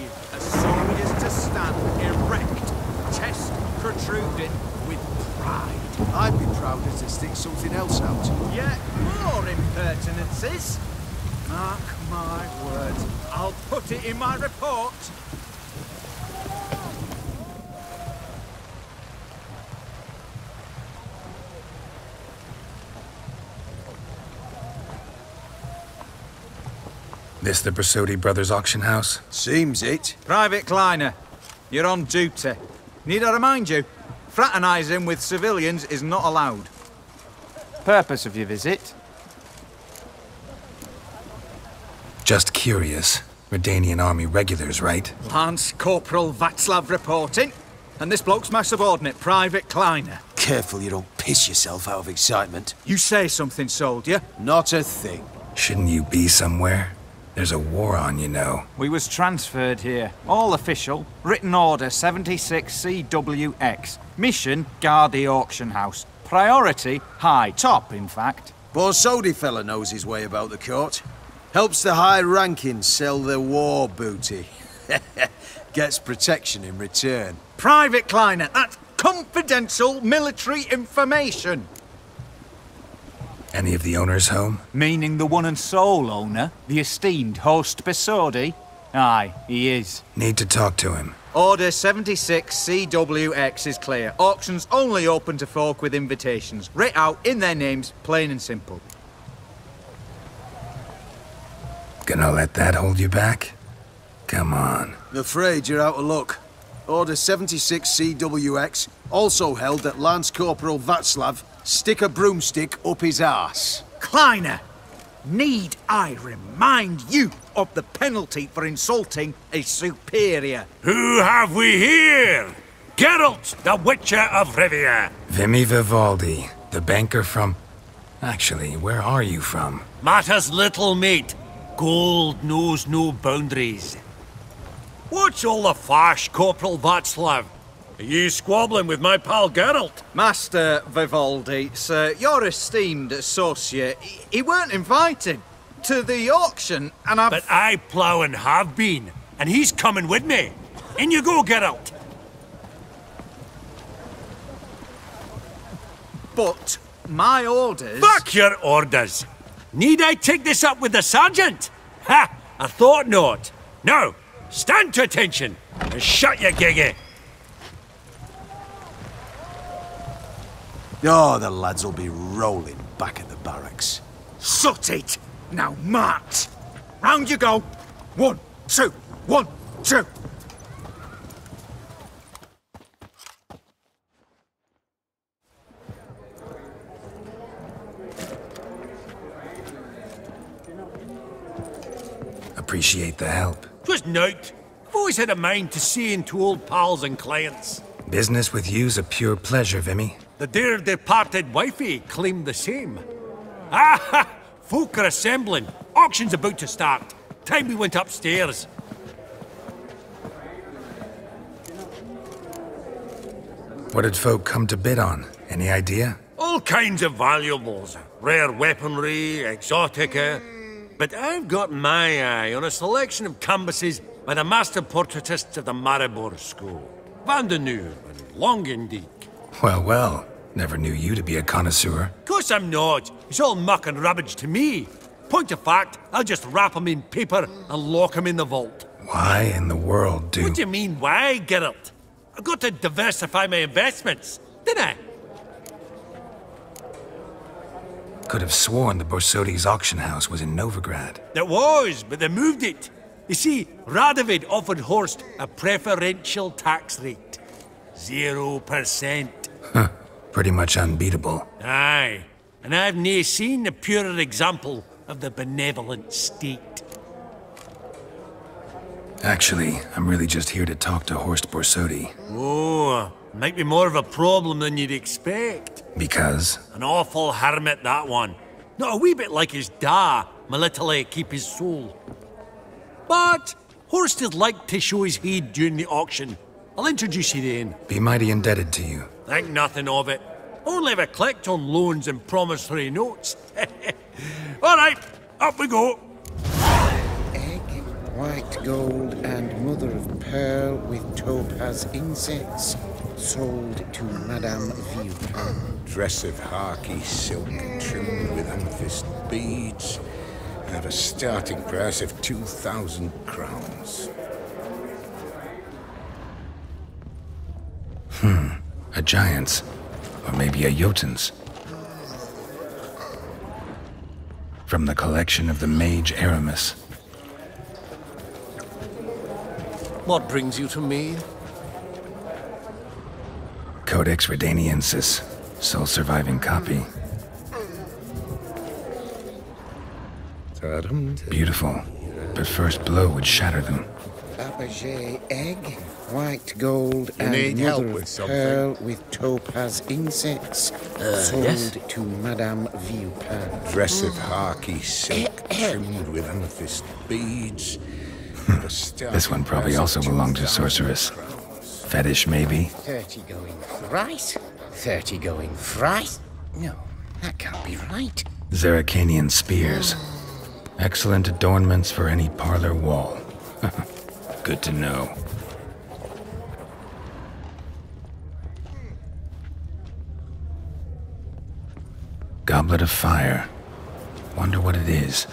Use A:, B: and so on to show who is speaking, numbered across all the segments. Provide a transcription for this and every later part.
A: you, as solely as to stand erect, chest protruding with pride.
B: I'd be prouder to stick something else out.
A: Yet more impertinences. Mark my words, I'll put it in my report.
C: This the Brasodi Brothers auction house?
B: Seems it.
A: Private Kleiner, you're on duty. Need I remind you, fraternising with civilians is not allowed.
D: Purpose of your visit?
C: Just curious. Redanian army regulars, right?
A: Lance Corporal Václav reporting. And this bloke's my subordinate, Private Kleiner.
B: Careful you don't piss yourself out of excitement.
A: You say something, soldier.
B: Not a thing.
C: Shouldn't you be somewhere? There's a war on, you know.
D: We was transferred here. All official. Written order 76CWX. Mission, guard the auction house. Priority, high. Top, in fact.
B: Borsodi fella knows his way about the court. Helps the high rankings sell their war booty. Gets protection in return.
A: Private Kleiner, that's confidential military information.
C: Any of the owners home?
D: Meaning the one and sole owner, the esteemed host Besodi? Aye, he is.
C: Need to talk to him.
A: Order 76CWX is clear. Auctions only open to folk with invitations. Writ out in their names, plain and simple.
C: Gonna let that hold you back? Come on.
B: I'm afraid you're out of luck. Order 76CWX, also held that Lance Corporal Václav stick a broomstick up his arse.
A: Kleiner, need I remind you of the penalty for insulting a superior?
E: Who have we here? Geralt, the Witcher of Rivia.
C: Vimy Vivaldi, the banker from... Actually, where are you from?
E: Matters little, mate. Gold knows no boundaries. What's all the fash, Corporal Václav? Are you squabbling with my pal Geralt?
A: Master Vivaldi, sir, your esteemed associate, he weren't invited to the auction, and
E: But I plough and have been, and he's coming with me. In you go, Geralt.
A: But my orders...
E: Fuck your orders! Need I take this up with the sergeant? Ha! I thought not. Now, stand to attention and shut your giggy.
B: Oh, the lads will be rolling back at the barracks.
A: Sot it! Now march! Round you go! 1, 2, 1, 2!
C: Appreciate the help.
E: 'Twas nowt. I've always had a mind to see into old pals and clients.
C: Business with you's a pure pleasure, Vimy.
E: The dear departed wifey claimed the same. Ah ha! Folk are assembling. Auction's about to start. Time we went upstairs.
C: What did folk come to bid on? Any idea?
E: All kinds of valuables. Rare weaponry, exotica. But I've got my eye on a selection of canvases by the master portraitists of the Maribor School. Van de Nieuw and Longendijk.
C: Well, well. Never knew you to be a connoisseur.
E: Course I'm not. It's all muck and rubbish to me. Point of fact, I'll just wrap 'em in paper and lock 'em in the vault.
C: Why in the world do...
E: What do you mean, why, Geralt? I've got to diversify my investments, didn't I?
C: Could have sworn the Borsodi's auction house was in Novigrad.
E: There was, but they moved it. You see, Radovid offered Horst a preferential tax rate. 0%.
C: Huh. Pretty much unbeatable.
E: Aye, and I've nae seen a purer example of the benevolent state.
C: Actually, I'm really just here to talk to Horst Borsodi.
E: Oh, might be more of a problem than you'd expect.
C: Because?
E: An awful hermit, that one. Not a wee bit like his da, military keep his soul. But Horst is like to show his head during the auction. I'll introduce you then.
C: Be mighty indebted to you.
E: Think nothing of it. Only if I collect on loans and promissory notes. All right, up we go.
F: Egg, white gold, and mother of pearl with topaz insets, sold to Madame Villepin.
G: Dress of harky silk trimmed with amethyst beads, at a starting price of 2,000 crowns.
C: A giant's. Or maybe a Jotun's. From the collection of the mage Aramis.
B: What brings you to me?
C: Codex Redaniensis, sole surviving copy. Beautiful, but first blow would shatter them.
F: Fabergé egg, white gold,
G: You
F: and
G: need help
F: mother
G: with
F: of
G: something?
F: pearl with topaz insets, sold
B: yes.
F: to Madame Villepin.
G: Dress of harky silk trimmed with amethyst beads. At a starting
C: This one probably
G: price of
C: also belonged to
G: 2,000
C: sorceress.
G: crowns.
C: Fetish, maybe?
F: 30 going thrice, 30 going thrice. No, that can't be right.
C: Zeracanian spears. Excellent adornments for any parlor wall. Good to know. Goblet of fire. Wonder what it is.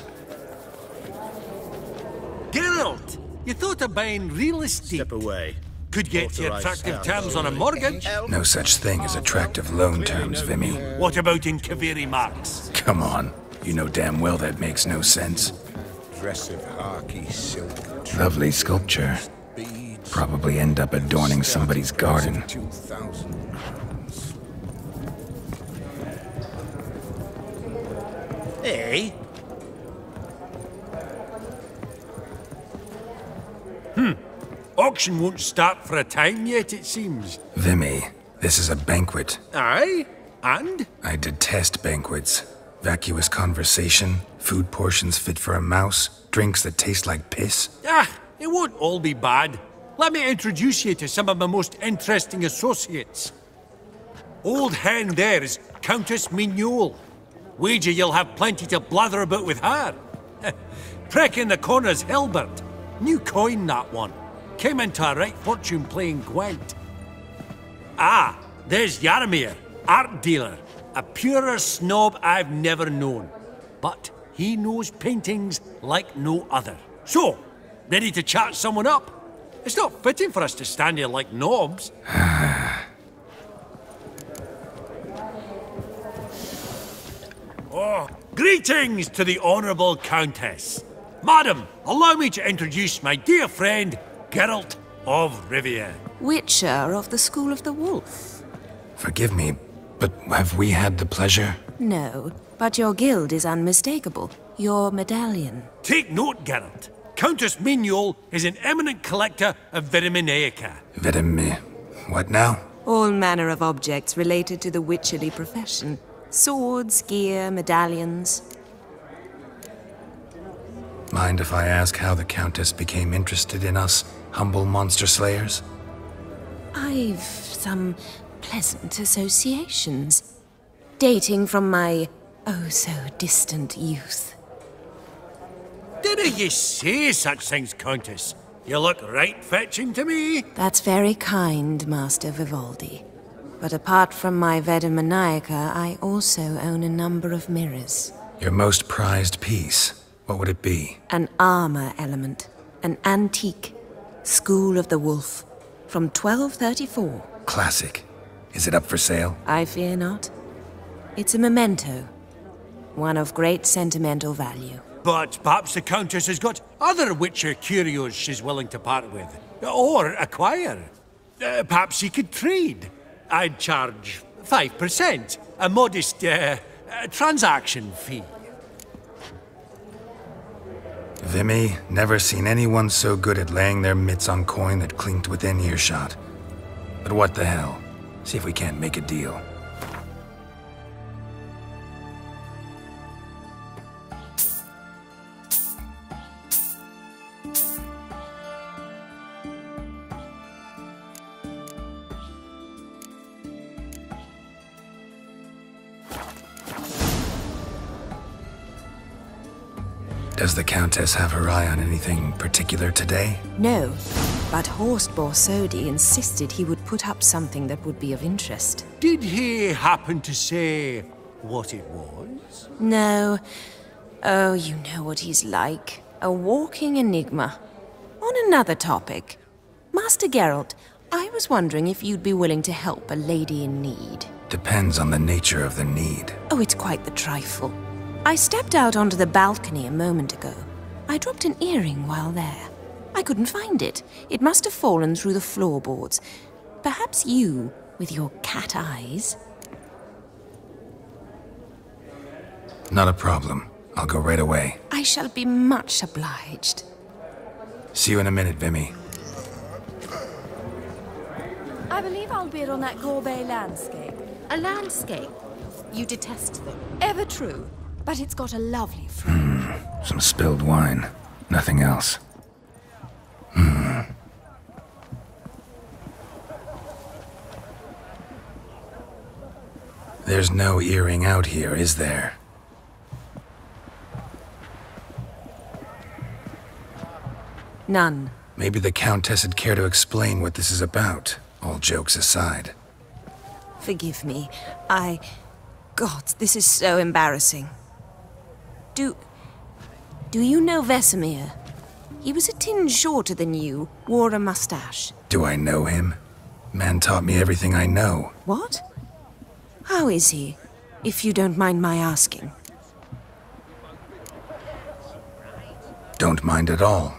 E: Geralt, you thought of buying real estate.
B: Step away.
E: Could get you
B: Authorized
E: attractive
B: staff
E: terms on a
B: only.
E: mortgage.
C: No such thing as attractive loan terms, Vimy.
E: What about in Kaveri Marks?
C: Come on. You know damn well that makes no sense.
G: Dress of harky silk trimmed
C: Lovely sculpture.
G: with beads.
C: Probably end up adorning somebody's garden.
G: 2,000 crowns.
E: Eh? Auction won't start for a time yet, it seems.
C: Vimy, this is a banquet.
E: Aye? And?
C: I detest banquets. Vacuous conversation, food portions fit for a mouse, drinks that taste like piss.
E: Ah, it won't all be bad. Let me introduce you to some of my most interesting associates. Old hen there is Countess Mignole. Wager you'll have plenty to blather about with her. Prick in the corner's Hilbert. New coin, that one. Came into a right fortune playing Gwent. Ah, there's Yarmir, art dealer. A purer snob I've never known. But he knows paintings like no other. So, ready to chat someone up? It's not fitting for us to stand here like knobs. Oh, greetings to the Honourable Countess. Madam, allow me to introduce my dear friend, Geralt of Rivia.
H: Witcher of the School of the Wolf.
C: Forgive me, but have we had the pleasure?
H: No, but your guild is unmistakable. Your medallion.
E: Take note, Geralt. Countess Mignole is an eminent collector of Vitaminaica.
C: What now?
H: All manner of objects related to the witcherly profession. Swords, gear, medallions.
C: Mind if I ask how the Countess became interested in us, humble monster slayers?
H: I've some pleasant associations. Dating from my oh-so-distant youth.
E: Didn't you say such things, Countess? You look right fetching to me.
H: That's very kind, Master Vivaldi. But apart from my Vitaminaica, I also own a number of mirrors.
C: Your most prized piece, what would it be?
H: An armor element. An antique. School of the Wolf. From 1234.
C: Classic. Is it up for sale?
H: I fear not. It's a memento. One of great sentimental value.
E: But perhaps the Countess has got other Witcher curios she's willing to part with. Or acquire. Perhaps he could trade. I'd charge 5%. A modest, transaction fee.
C: Vimy, never seen anyone so good at laying their mitts on coin that clinked within earshot. But what the hell? See if we can't make a deal. Does the Countess have her eye on anything particular today?
H: No, But Horst Borsodi insisted he would put up something that would be of interest.
E: Did he happen to say what it was?
H: No. Oh, you know what he's like. A walking enigma. On another topic. Master Geralt, I was wondering if you'd be willing to help a lady in need.
C: Depends on the nature of the need.
H: Oh, it's quite the trifle. I stepped out onto the balcony a moment ago. I dropped an earring while there. I couldn't find it. It must have fallen through the floorboards. Perhaps you, with your cat eyes...
C: Not a problem. I'll go right away.
H: I shall be much obliged.
C: See you in a minute, Vimy.
I: I believe I'll bid on that Gorbet landscape.
J: A landscape? You detest them.
I: Ever true, but it's got a lovely front.
C: Some spilled wine. Nothing else. There's no earring out here, is there?
H: None.
C: Maybe the Countess would care to explain what this is about, all jokes aside.
H: Forgive me. God, this is so embarrassing. Do you know Vesemir? He was a tinge shorter than you, wore a mustache.
C: Do I know him? Man taught me everything I know.
H: What? How is he, if you don't mind my asking?
C: Don't mind at all.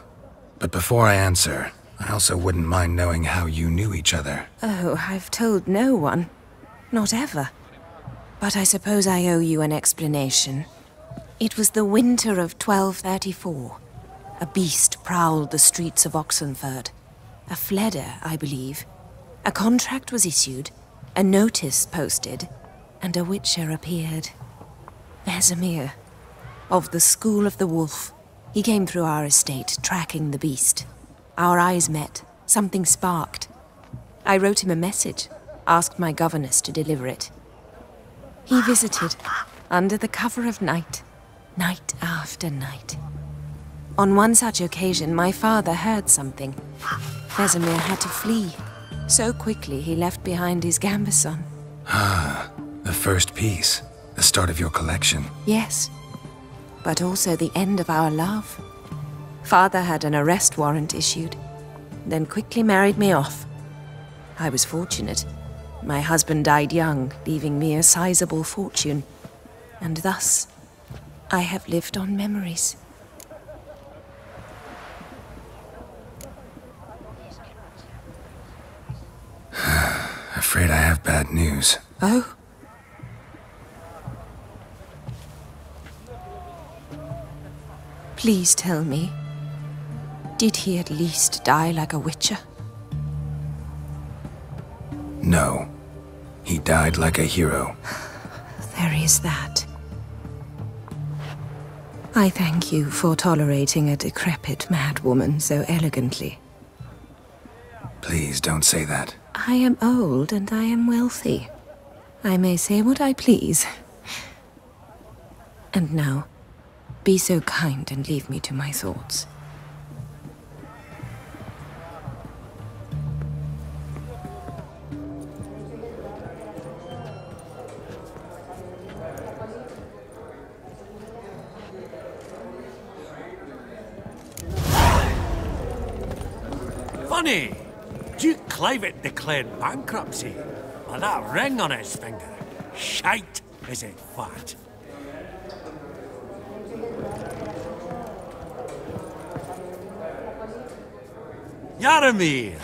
C: But before I answer, I also wouldn't mind knowing how you knew each other.
H: Oh, I've told no one. Not ever. But I suppose I owe you an explanation. It was the winter of 1234. A beast prowled the streets of Oxenford. A fleder, I believe. A contract was issued, a notice posted, and a witcher appeared. Vesemir, of the School of the Wolf. He came through our estate, tracking the beast. Our eyes met. Something sparked. I wrote him a message, asked my governess to deliver it. He visited, under the cover of night, night after night. On one such occasion, my father heard something. Vesemir had to flee. So quickly, he left behind his gambeson.
C: Ah, the first piece. The start of your collection.
H: Yes, but also the end of our love. Father had an arrest warrant issued, then quickly married me off. I was fortunate. My husband died young, leaving me a sizable fortune. And thus, I have lived on memories.
C: Afraid I have bad news.
H: Oh? Please tell me, did he at least die like a witcher?
C: No. He died like a hero.
H: There is that. I thank you for tolerating a decrepit madwoman so elegantly.
C: Please don't say that.
H: I am old and I am wealthy. I may say what I please. And now, be so kind and leave me to my thoughts.
E: Funny! Duke Clivet declared bankruptcy. With that ring on his finger. Shite, is it fat? Yaramir,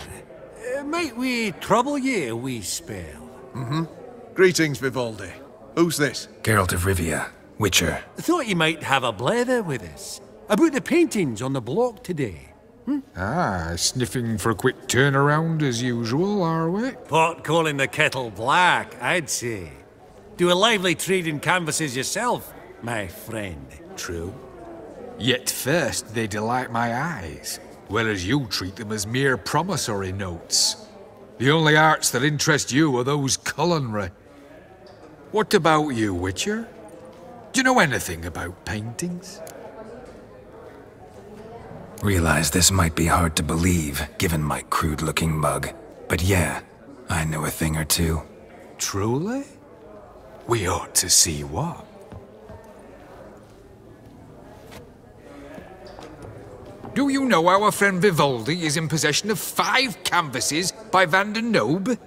E: might we trouble ye a wee spell?
B: Greetings, Vivaldi. Who's this?
C: Geralt of Rivia, Witcher.
E: Thought you might have a blether with us. About the paintings on the block today.
K: Ah, sniffing for a quick turnaround as usual, are we?
E: Pot calling the kettle black, I'd say. Do a lively trade in canvases yourself, my friend.
K: True. Yet first they delight my eyes, whereas you treat them as mere promissory notes. The only arts that interest you are those culinary. What about you, Witcher? Do you know anything about paintings?
C: Realize this might be hard to believe, given my crude-looking mug. But yeah, I know a thing or two.
K: Truly? We ought to see what. Do you know our friend Vivaldi is in possession of 5 canvases by Van der Nobe?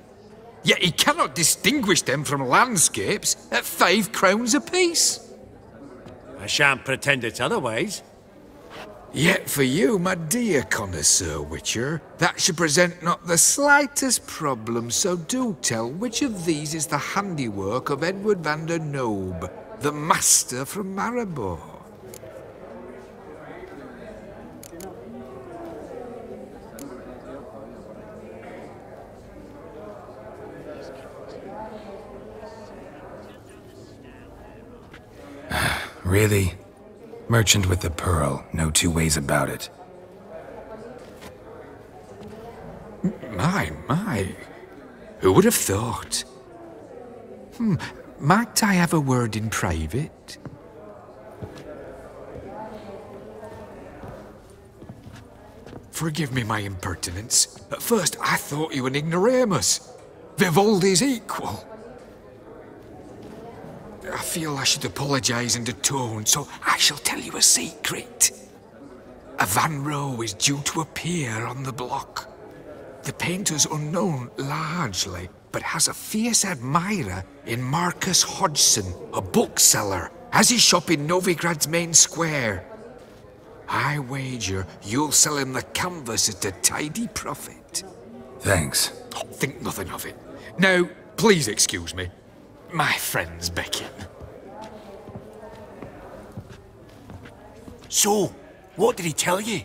K: Yet he cannot distinguish them from landscapes at 5 crowns apiece.
E: I shan't pretend it's otherwise.
K: Yet for you, my dear connoisseur Witcher, that should present not the slightest problem, so do tell which of these is the handiwork of Edward van der Nobe, the master from Maribor.
C: Really? Merchant with the pearl, no two ways about it.
K: My. Who would have thought? Might I have a word in private? Forgive me my impertinence. At first I thought you an ignoramus. Vivaldi's equal. I feel I should apologize and atone, so I shall tell you a secret. A Van Rohe is due to appear on the block. The painter's unknown largely, but has a fierce admirer in Marcus Hodgson, a bookseller, has his shop in Novigrad's main square. I wager you'll sell him the canvas at a tidy profit.
C: Thanks.
K: Think nothing of it. Now, please excuse me. My friends beckon.
E: So, what did he tell you?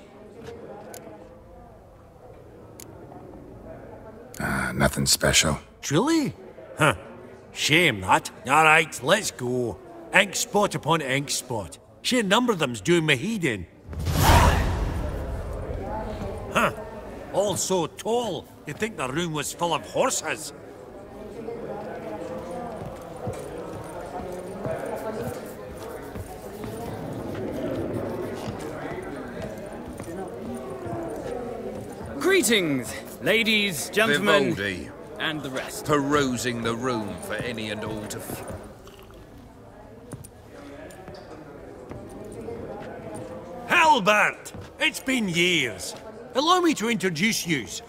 C: Nothing special.
E: Truly? Huh. Shame that. Alright, let's go. Ink spot upon ink spot. Sheer number of them's doing me heed in. Huh. All so tall, you'd think the room was full of horses.
L: Greetings, ladies, gentlemen,
M: Vivaldi,
L: and the rest.
M: perusing the room for any and all to...
E: Halbert! It's been years. Allow me to introduce yous.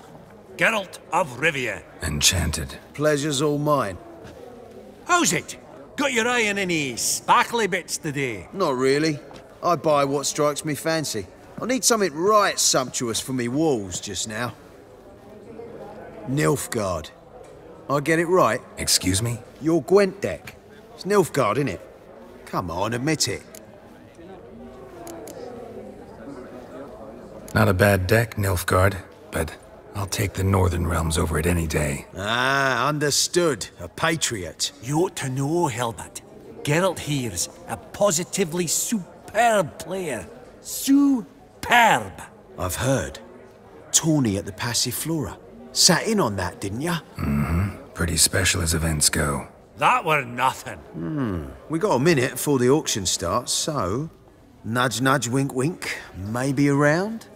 E: Geralt of Rivia.
C: Enchanted.
B: Pleasure's all mine.
E: How's it? Got your eye on any sparkly bits today?
B: Not really. I buy what strikes me fancy. I need something right sumptuous for me walls just now. Nilfgaard. I get it right?
C: Excuse me?
B: Your Gwent deck. It's Nilfgaard, innit? Come on, admit it.
C: Not a bad deck, Nilfgaard, but I'll take the Northern Realms over it any day.
B: Ah, understood. A patriot.
E: You ought to know, Halbert. Geralt here's a positively superb player. Superb.
B: I've heard. Tawny at the Passiflora. Sat in on that, didn't ya?
C: Mm-hmm. Pretty special as events go.
E: That were nothing.
B: We got a minute before the auction starts, so... Nudge, nudge, wink, wink. Maybe around?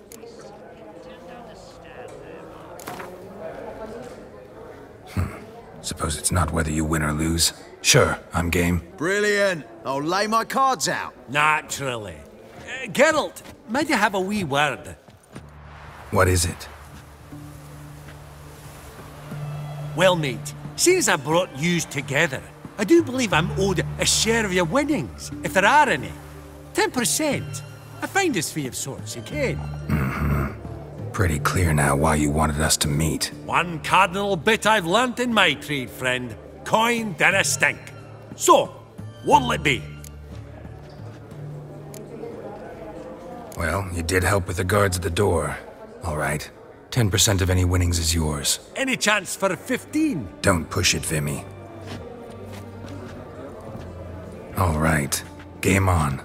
C: Suppose it's not whether you win or lose. Sure, I'm game.
B: Brilliant. I'll lay my cards out.
E: Naturally. Geralt, might you have a wee word?
C: What is it?
E: Well, mate, seeing as I brought yous together, I do believe I'm owed a share of your winnings, if there are any. 10%. A finder's fee of sorts, you ken.
C: Pretty clear now why you wanted us to meet.
E: One cardinal bit I've learnt in my trade, friend. Coin dinna stink. So, what'll it be?
C: Well, you did help with the guards at the door. All right. 10% of any winnings is yours.
E: Any chance for a 15?
C: Don't push it, Vimy. All right. Game on.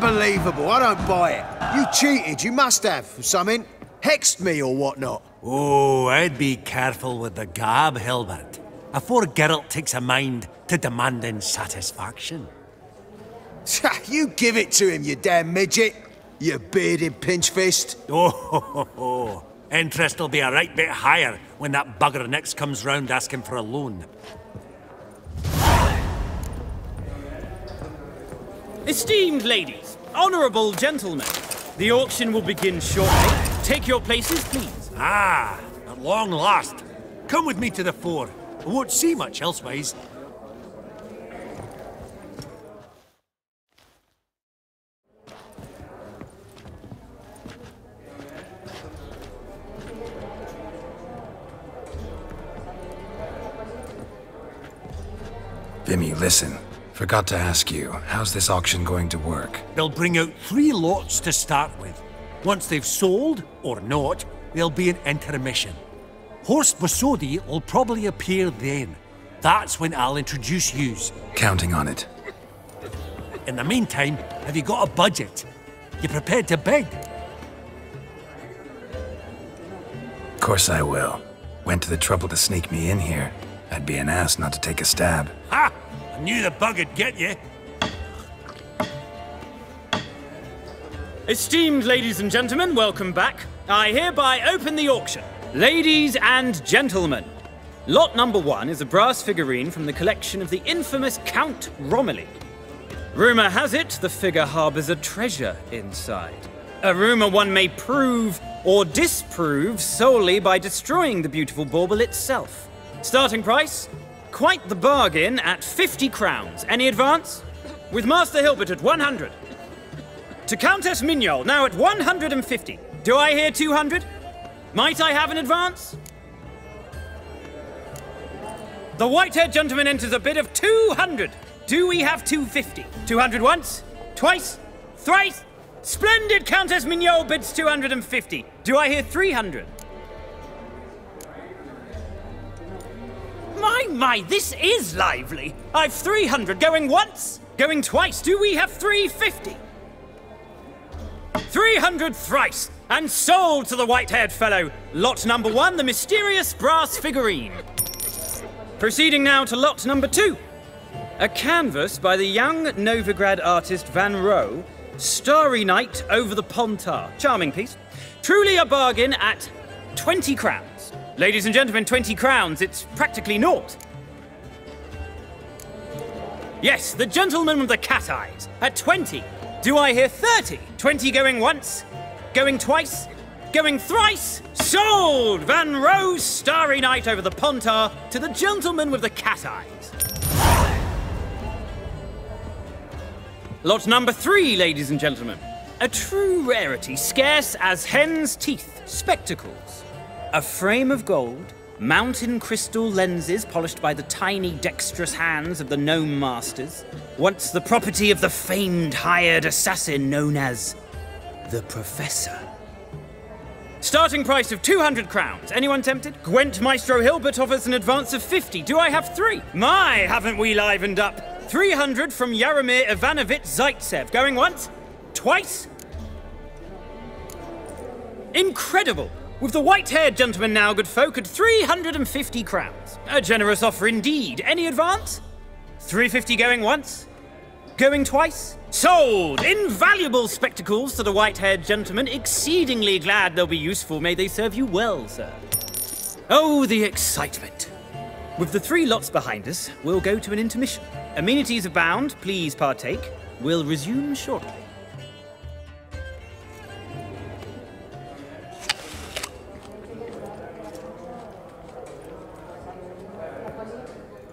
B: Unbelievable, I don't buy it. You cheated, you must have, for something. Hexed me or whatnot.
E: Oh, I'd be careful with the gab, Hilbert, afore Geralt takes a mind to demanding satisfaction.
B: You give it to him, you damn midget. You bearded pinchfist.
E: Oh, interest will be a right bit higher when that bugger next comes round asking for a loan.
L: Esteemed ladies, honourable gentlemen, the auction will begin shortly. Take your places, please.
E: Ah, at long last. Come with me to the fore. I won't see much elsewise.
C: Vimy, listen. Forgot to ask you, how's this auction going to work?
E: They'll bring out 3 lots to start with. Once they've sold, or not, there'll be an intermission. Horst Bosodi will probably appear then. That's when I'll introduce yous.
C: Counting on it.
E: In the meantime, have you got a budget? You prepared to bid?
C: Of course I will. Went to the trouble to sneak me in here. I'd be an ass not to take a stab.
E: Ha! I knew the bug'd get you.
L: Esteemed ladies and gentlemen, welcome back. I hereby open the auction. Ladies and gentlemen, lot number 1 is a brass figurine from the collection of the infamous Count Romilly. Rumour has it the figure harbours a treasure inside. A rumour one may prove or disprove solely by destroying the beautiful bauble itself. Starting price? Quite the bargain at 50 crowns. Any advance? With Master Hilbert at 100. To Countess Mignol, now at 150. Do I hear 200? Might I have an advance? The white-haired gentleman enters a bid of 200. Do we have 250? 200 once? Twice? Thrice? Splendid! Countess Mignol bids 250. Do I hear 300? My, this is lively. I've 300 going once, going twice. Do we have 350? 300 thrice, and sold to the white-haired fellow. Lot number 1, the mysterious brass figurine. Proceeding now to lot number 2. A canvas by the young Novigrad artist Van Rohe, Starry Night over the Pontar. Charming piece. Truly a bargain at 20 crowns. Ladies and gentlemen, 20 crowns, it's practically naught. Yes, the gentleman with the cat eyes, at 20. Do I hear 30? 20 going once, going twice, going thrice. Sold! Van Rohe's Starry Night over the Pontar to the gentleman with the cat eyes. Lot number 3, ladies and gentlemen. A true rarity, scarce as hen's teeth. Spectacles. A frame of gold, mountain crystal lenses polished by the tiny dexterous hands of the gnome masters, once the property of the famed hired assassin known as the Professor. Starting price of 200 crowns. Anyone tempted? Gwent Maestro Hilbert offers an advance of 50. Do I have 3? My, haven't we livened up? 300 from Yaromir Ivanovich Zaitsev. Going once? Twice? Incredible! With the white-haired gentleman now, good folk, at 350 crowns. A generous offer indeed. Any advance? 350 going once? Going twice? Sold! Invaluable spectacles to the white-haired gentleman. Exceedingly glad they'll be useful. May they serve you well, sir. Oh, the excitement. With the 3 lots behind us, we'll go to an intermission. Amenities abound. Please partake. We'll resume shortly.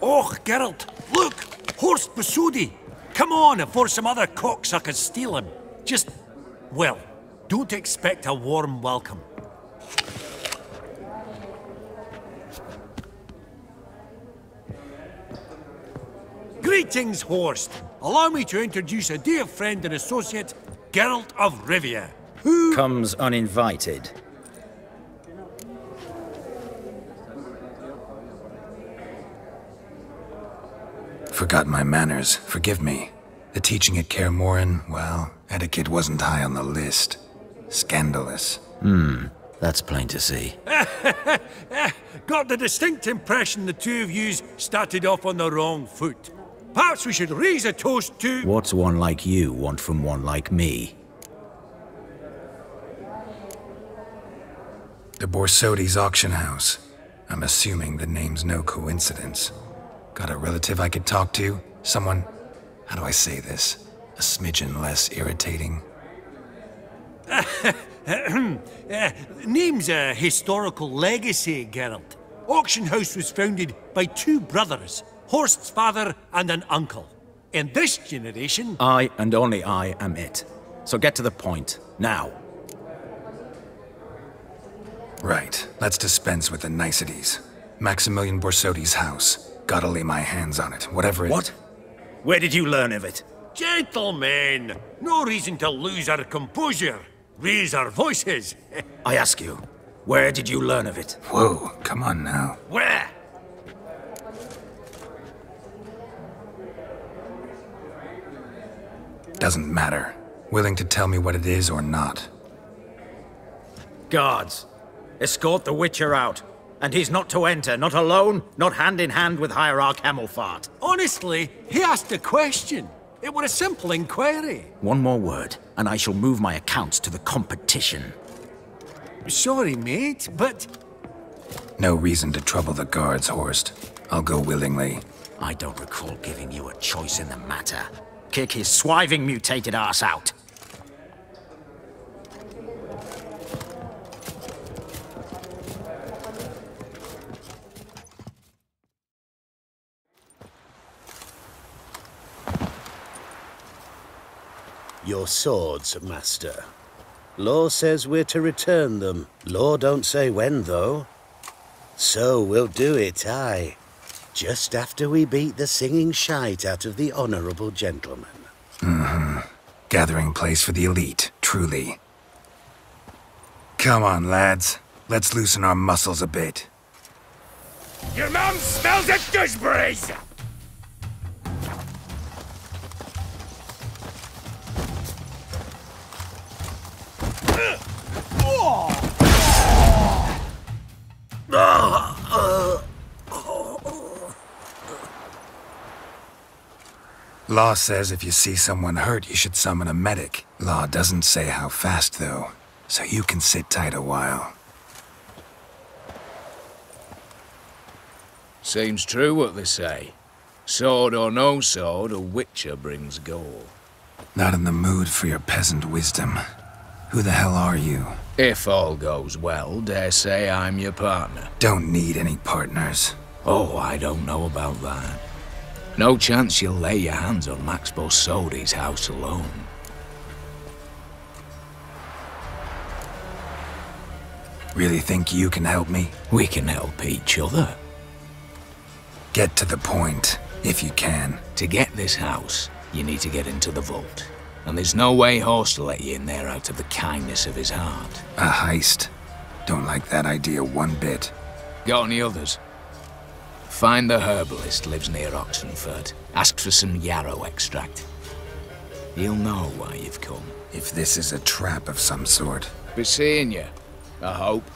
E: Oh, Geralt, look! Horst Bosodi! Come on, before some other cocksuckers steal him. Just, well, don't expect a warm welcome. Greetings, Horst. Allow me to introduce a dear friend and associate, Geralt of Rivia, who
N: comes uninvited.
C: Forgot my manners. Forgive me. The teaching at Kaer Morhen, well, Etiquette wasn't high on the list. Scandalous.
N: That's plain to see.
E: Got the distinct impression the two of yous started off on the wrong foot. Perhaps we should raise a toast to...
N: What's one like you want from one like me?
C: The Borsodi's auction house. I'm assuming the name's no coincidence. Got a relative I could talk to? Someone, how do I say this? A smidgen less irritating.
E: Name's a historical legacy, Geralt. Auction house was founded by two brothers, Horst's father and an uncle. In this generation...
N: I, and only I, am it. So get to the point, now.
C: Right, let's dispense with the niceties. Maximilian Borsodi's house. Gotta lay my hands on it, whatever it...
N: What? Where did you learn of it?
E: Gentlemen, no reason to lose our composure. Raise our voices.
N: I ask you, where did you learn of it?
C: Whoa, come on now.
E: Where?
C: Doesn't matter. Willing to tell me what it is or not.
N: Guards, escort the Witcher out. And he's not to enter, not alone, not hand in hand with Hierarch Hemmelfart.
E: Honestly, he asked a question. It were a simple inquiry.
N: One more word, and I shall move my accounts to the competition.
E: Sorry, mate, but...
C: No reason to trouble the guards, Horst. I'll go willingly.
N: I don't recall giving you a choice in the matter. Kick his swiving mutated ass out.
O: Your swords, master. Law says we're to return them. Law don't say when, though. So we'll do it, aye. Just after we beat the singing shite out of the honourable gentleman.
C: Gathering place for the elite, truly. Come on, lads. Let's loosen our muscles a bit.
E: Your mum smells of gooseberries!
C: Law says if you see someone hurt, you should summon a medic. Law doesn't say how fast, though, so you can sit tight a while.
M: Seems true what they say. Sword or no sword, a Witcher brings goal.
C: Not in the mood for your peasant wisdom. Who the hell are you?
M: If all goes well, dare say I'm your partner.
C: Don't need any partners.
M: Oh, I don't know about that. No chance you'll lay your hands on Max Borsodi's house alone.
C: Really think you can help me?
M: We can help each other.
C: Get to the point, if you can.
M: To get this house, you need to get into the vault. And there's no way Horst will let you in there out of the kindness of his heart.
C: A heist. Don't like that idea one bit.
M: Got any others? Find the herbalist lives near Oxenford. Ask for some yarrow extract. He'll know why you've come.
C: If this is a trap of some sort.
M: Be seeing you, I hope.